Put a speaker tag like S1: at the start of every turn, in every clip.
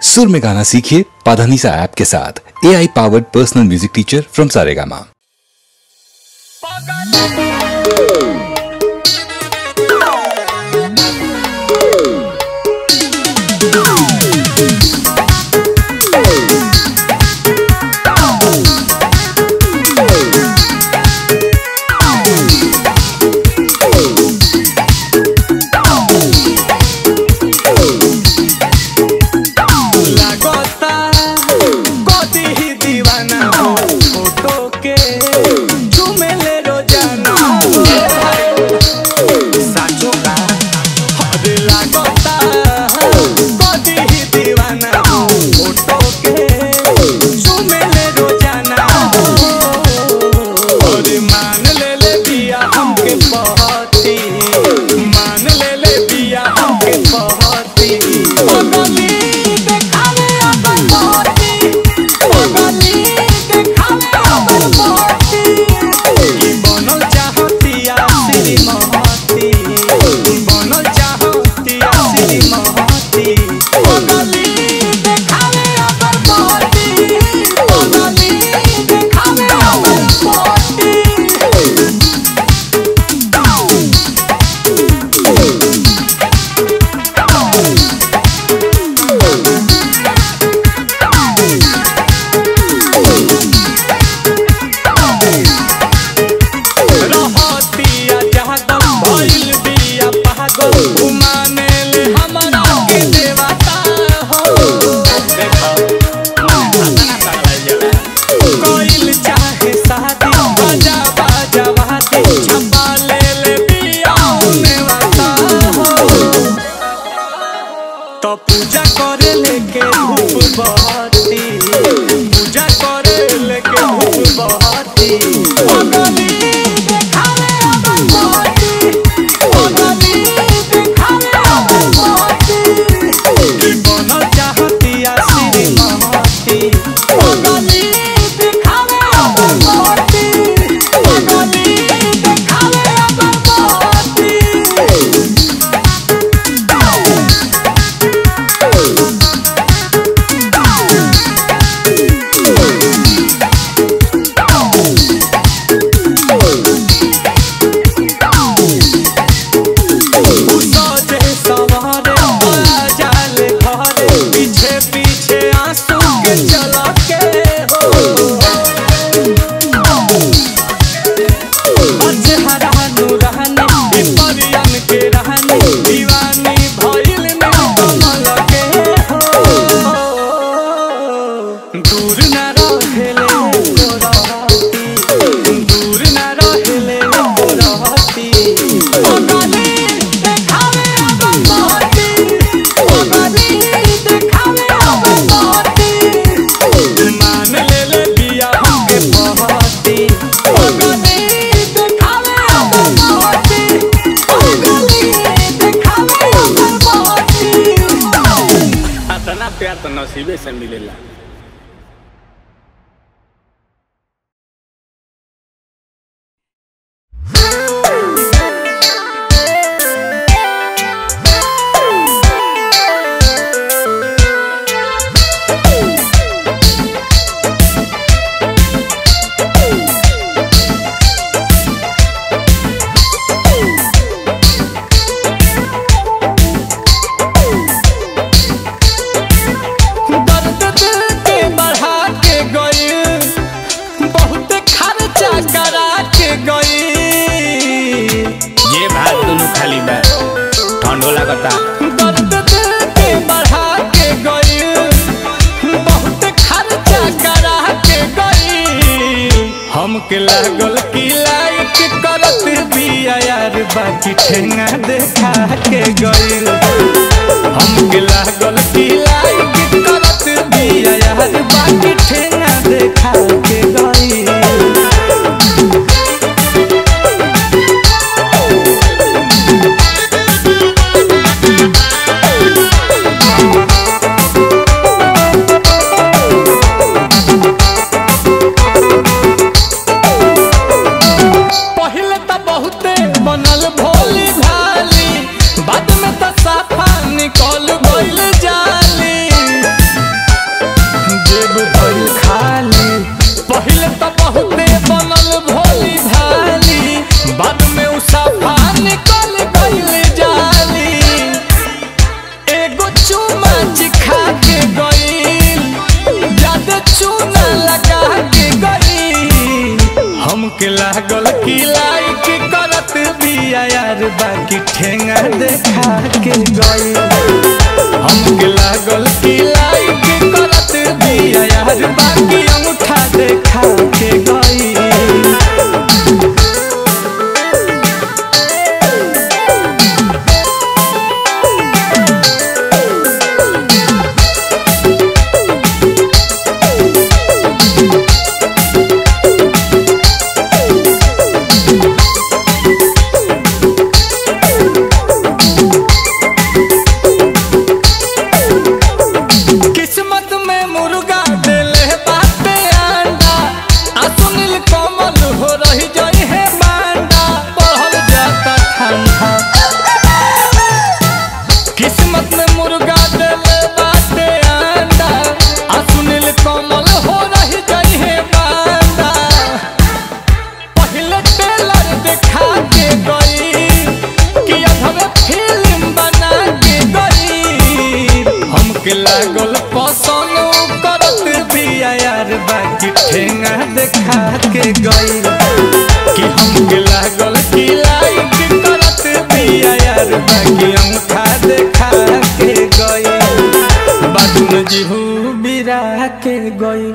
S1: सुर में गाना सीखिए पाधानीसा ऐप के साथ। AI powered personal music teacher from Saregama.
S2: प्यार तो नसीबे से मिलेला।
S3: हमके लागल की लाइक करत बिया यार बाकी ठेंगा देखा के गइल। हमके लागल की लाइक करत बिया यार बाकी ठेंगा देखा के गइल। की लाइक करत बिया यार बाकी ठेंगा देखा के गई। हमके लागल की लाइक करत बिया यार बाकी अंगूठा देखा के गई। लागल पसंद करत बिया यार बाकी ठेंगा देखा के गई। कि हमके लागल की लाइक करत बिया यार बाकी अंगूठा देखा के गई। बाद में जीहू बिरा के गई।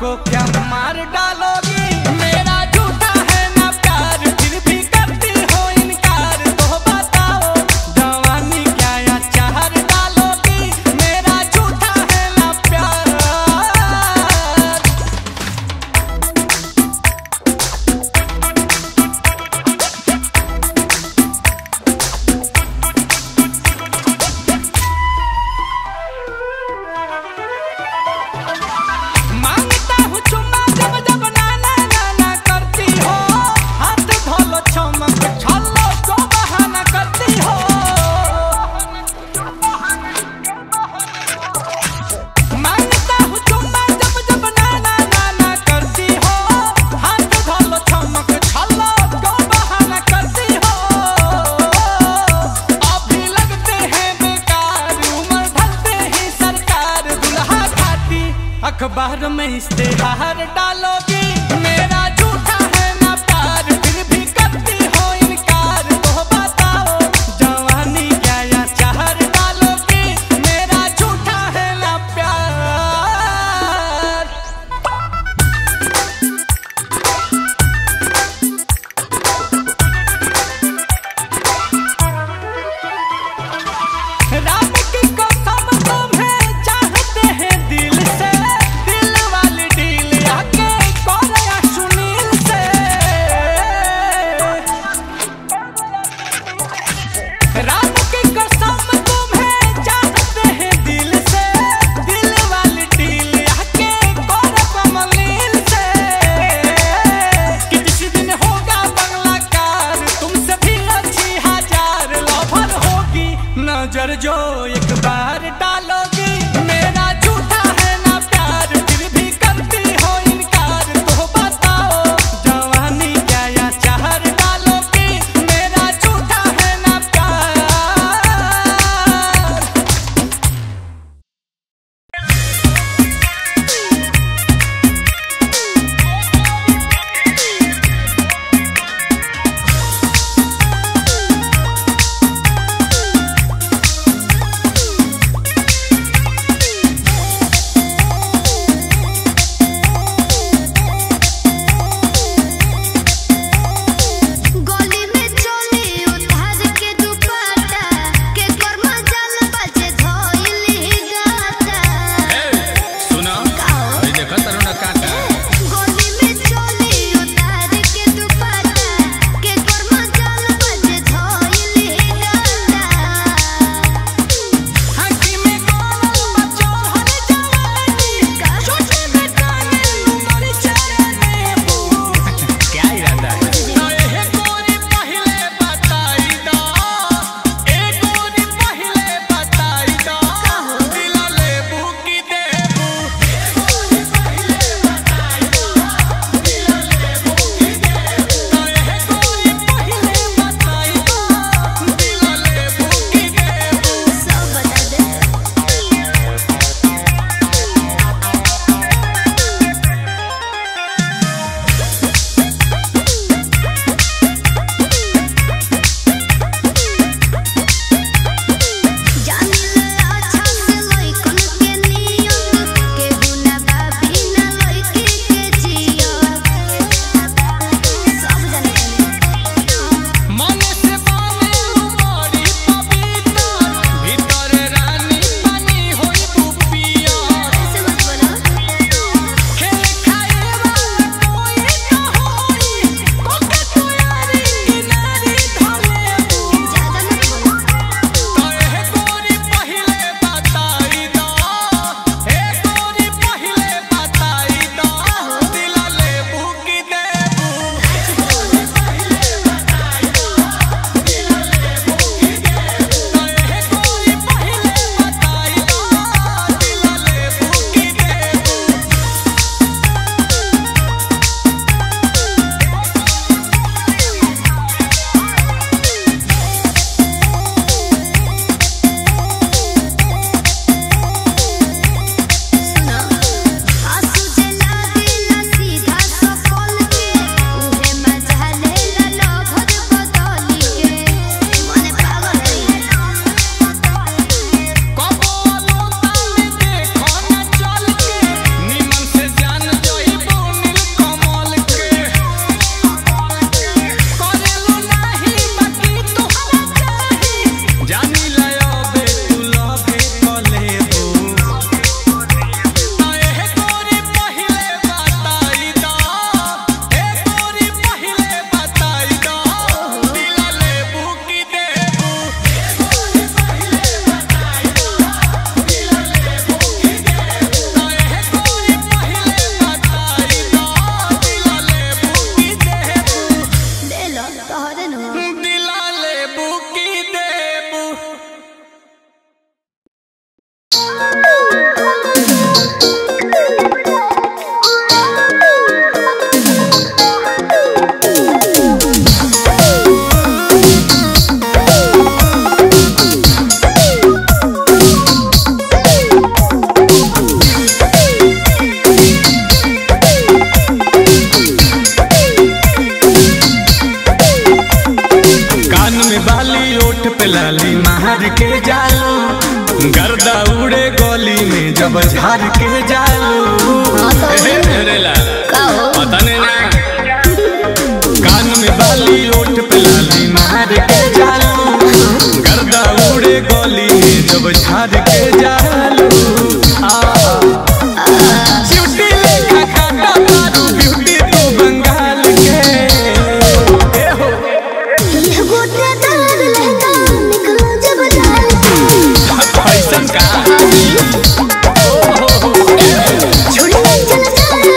S3: को क्या मार डालोगी? मेरा झूठा है ना प्यार, फिर भी करती हो इनकार। तो बताओ जवानी क्या अचार डालोगी? मेरा झूठा है ना प्यार। अखबार में इश्तेहार डालोगी? मेरा झूठा है ना प्यार, फिर भी करती हो इनकार। तो बताओ जवानी क्या अचार डालोगी? मेरा झूठा है ना प्यार। रात की कसम तुम्हें चाहते हैं दिल से, दिल वाली गर्दा उड़े गली में जब झाड़ के जालू पता नहीं ना कान में बाली ओठ पे लाली मार के जालू गर्दा उड़े गली में जब झाड़ के जालू चिमटी लेखा काटा तारू ब्यूटी तो बंगाल के
S4: ये गोटे दार लहंगा निकलो जब जाल
S3: ऐसन का
S4: छोड़िए चल जाए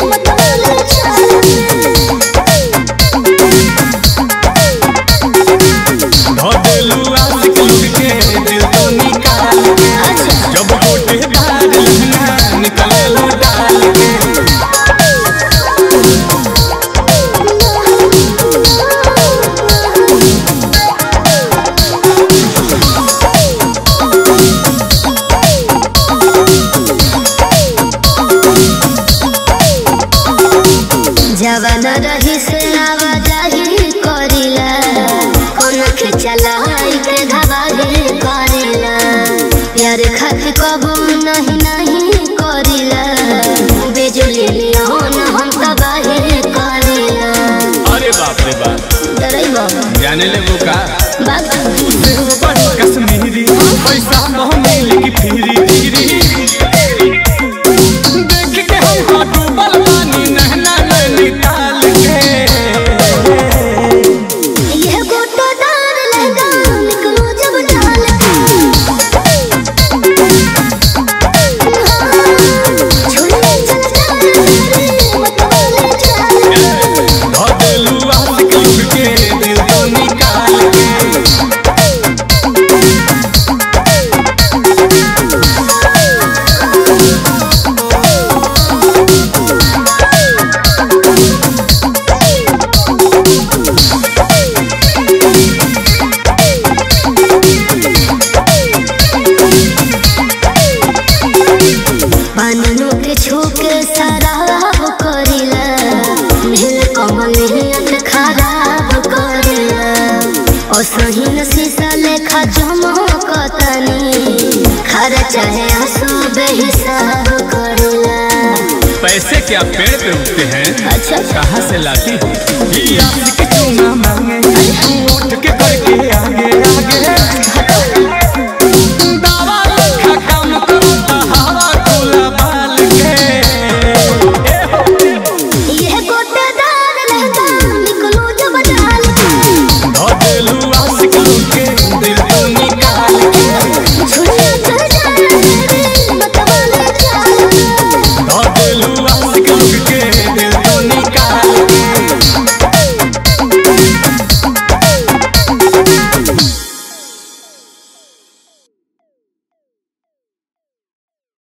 S4: मत बोले
S3: धोदेलू आशिक लोग के दिल तो निकाल के जब गोटे दार लहंगा निकलेलू डाल के
S4: जवान रही से आवाजाही करिला कोन के चलाई के धवाही करिला प्यार खातिर कबो नहीं नहीं करिला बिजली लियोन हम तबाही करिला।
S3: अरे बाप रे बाप
S4: डराई बाबा
S3: जाने ले वो का
S4: बात
S3: बड़ी कश्मीरी पैसा मोहमेल की फिरी फिरी देख के हम डूबल पानी नहना नैनीताल के
S4: ये गोटा दार लहंगा निकलो जब डाल छोड़िए चल जाए मत बोले
S3: धोदेलू आशिक लोग के दिल तो निकाल के
S4: पानू के छूके शराब करिला नील कमल हियत खराब करिला ओ सहीन शीशा लेखा चमकतनी खर चाहे आंसू बेहिसाब करिला।
S3: पैसे क्या पेड़ पे उगते हैं
S4: अच्छा
S3: कहाँ से लाती हो ये आशिक चूना मांगे तू उठ के करके